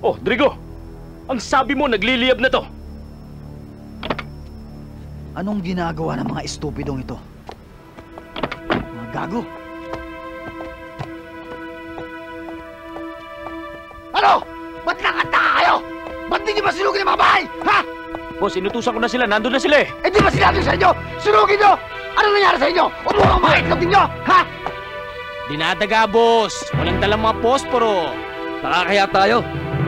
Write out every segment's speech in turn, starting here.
Oh, Drigo! Ang sabi mo, nagliliyab na to. Anong ginagawa ng mga estupidong ito? Mga gago! Ano? Ba't nakataka kayo? Ba't di ba sunugin ang mga bahay? Ha? Boss, inutusan ko na sila. Nandun na sila eh. Eh di ba sinabi sa inyo? Sunugin nyo! Ano nangyari sa inyo? Umuha ang mga itlog ninyo! Ha? Dinadaga, boss. Walang dalang mga posporo. Nakakaya tayo.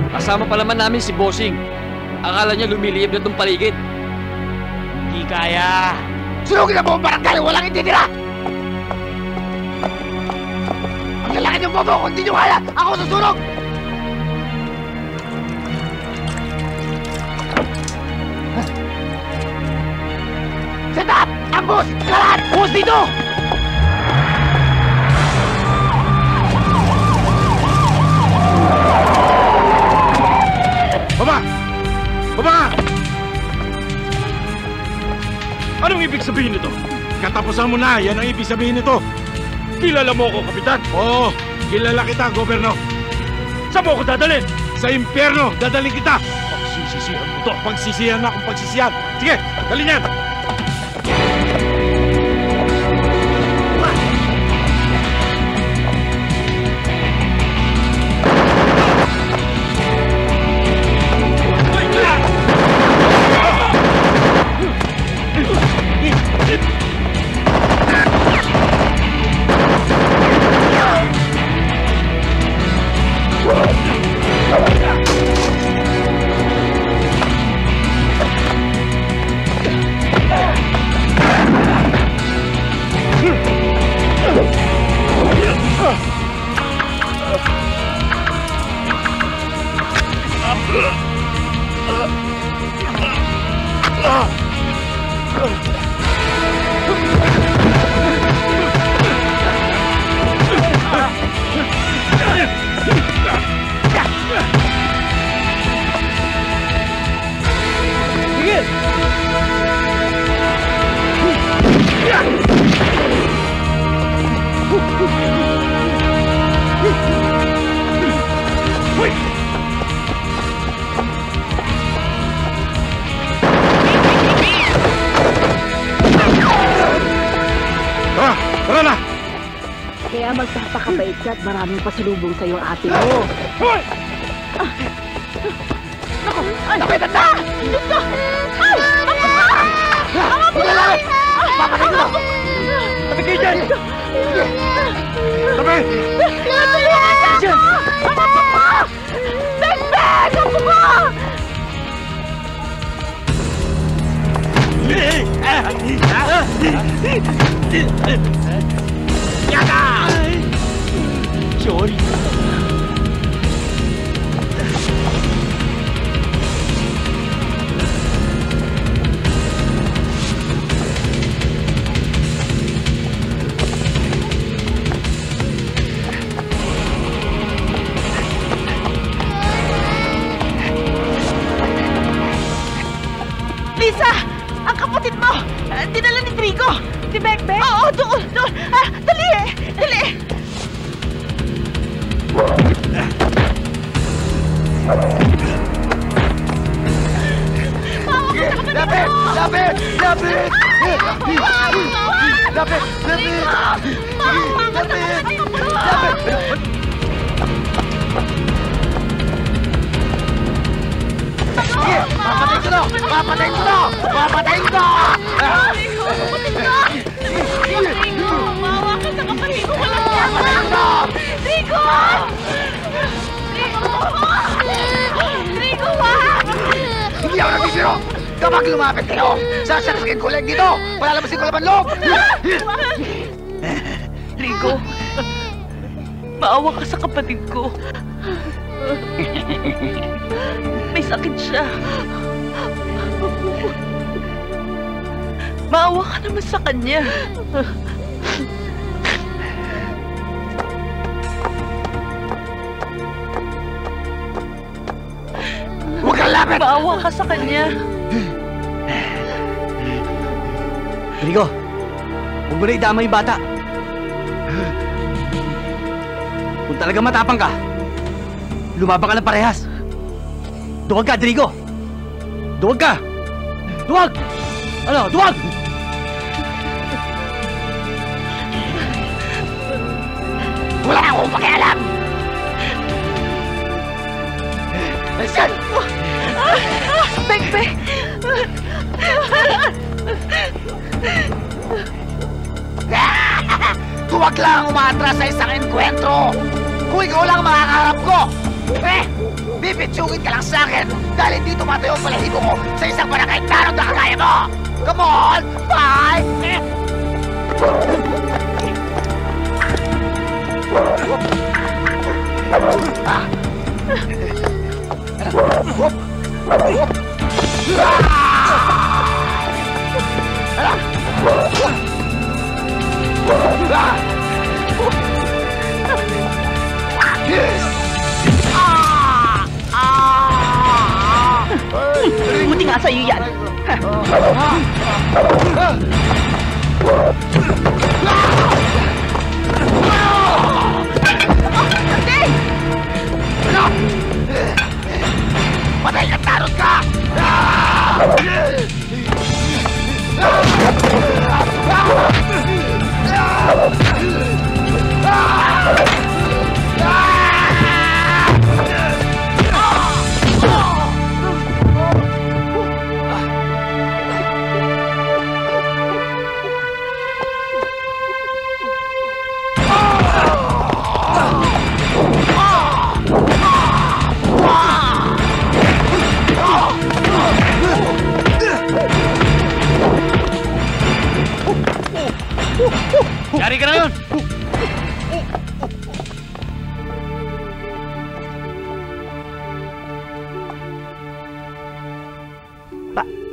Kasama pa naman namin si Bossing. Akala niya lumiliyab na itong paligid. Hindi kaya. Sunugin na buong barangay! Walang ititira! Ang lalaki niyong bobo! Kung di nyo kaya, ako susunog! Set up! Ambush! Kalat! Boss, dito! Baba! Baba! Anong ibig sabihin nito? Katapusan mo na! Yan ang ibig sabihin nito! Kilala mo ako, Kapitan? Oo! Kilala kita, Goberno! Saan mo ako dadalhin? Sa impyerno! Dadalhin kita! Pagsisisihan mo to. Pagsisihan na kung pagsisihan! Sige! Dali niyan! Tara na! Kaya magpapakabait ka at maraming pasalubong sa'yo ang ate mo. Hoy! Naku! Ay! Napitan na! Dito! Ay! Mga buhay! Papatay ko! Tabi kayo dyan! Tabi! Natulungan niya ako! Mga buhay! Beg-beg! Ang buhay! Yaga! Sorry. Lisa! Ang kapatid mo! Dinala ni Trigo! Si Beg-Beg? Oo, doon! Doon! Dali! Dali! Lapit! Lapit! Lapit! Lapit! Lapit! Sige! Papatayin ko na! Papatayin ko na! Papatayin ko na! Kapatid ko! Trigo! Mawa ka sa kapatid ko! Walang siyama! Trigo! Trigo! Trigo, wag! Hindi ako nagsisiro! Kapag lumapit kayo, sasaksakin ko lang dito! Palalabasin ko laban loob! Trigo! Maawa ka sa kapatid ko. May sakit siya. Maawa ka naman sa kanya. Huwag kang lapit! Maawa ka sa kanya. Rico, huwag mo na idama yung bata. Kung talaga matapang ka, lumaban ka ng parehas. Duwag ka, Drigo! Duwag ka! Duwag! Ano? Duwag! Wala akong pakialam! Listen! Bekbe! Huwag lang umatras sa isang enkwentro! Kung ikaw lang makakaharap ko, bibitsugin ka lang sa akin dahil hindi tumatayo ang balahibo ko sa isang barangay tanong na kagaya mo! Come on! Bye! Buti nga sa'yo yan. Patay ka, tarot ka! Yari ka na yun!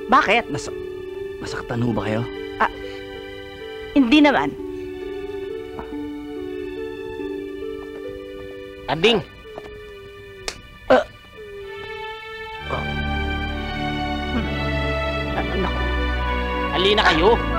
Bakit? Masaktan ho ba kayo? Hindi naman. Ading! Naku. Halina kayo!